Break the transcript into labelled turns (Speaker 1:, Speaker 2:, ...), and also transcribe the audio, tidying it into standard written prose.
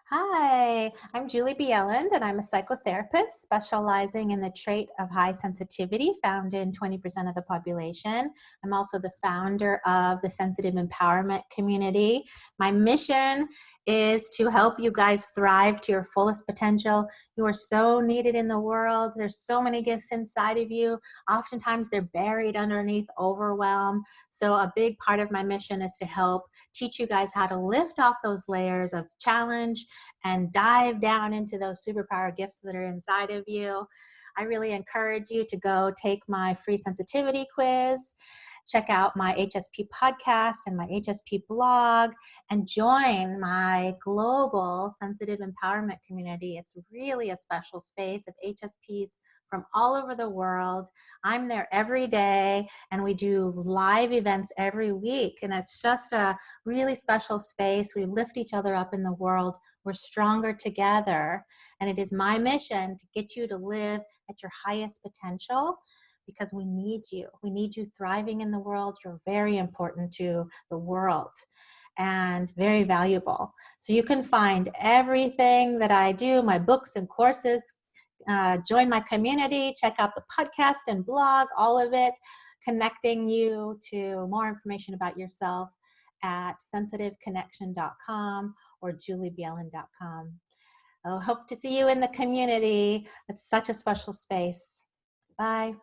Speaker 1: Hi, I'm Julie Bieland, and I'm a psychotherapist specializing in the trait of high sensitivity found in 20% of the population. I'm also the founder of the Sensitive Empowerment Community. My mission is to help you guys thrive to your fullest potential. You are so needed in the world. There's so many gifts inside of you. Oftentimes, they're buried underneath overwhelm. So, a big part of my mission is to help teach you guys how to lift off those layers of challenge and dive down into those superpower gifts that are inside of you. I really encourage you to go take my free sensitivity quiz, check out my HSP podcast and my HSP blog, and join my global sensitive empowerment community. It's really a special space of HSPs from all over the world. I'm there every day, and we do live events every week. And it's just a really special space. We lift each other up in the world. We're stronger together. And it is my mission to get you to live at your highest potential, because we need you. We need you thriving in the world. You're very important to the world and very valuable. So you can find everything that I do, my books and courses, join my community, check out the podcast and blog, all of it, connecting you to more information about yourself at sensitiveconnection.com or juliebielen.com. I hope to see you in the community. It's such a special space. Bye.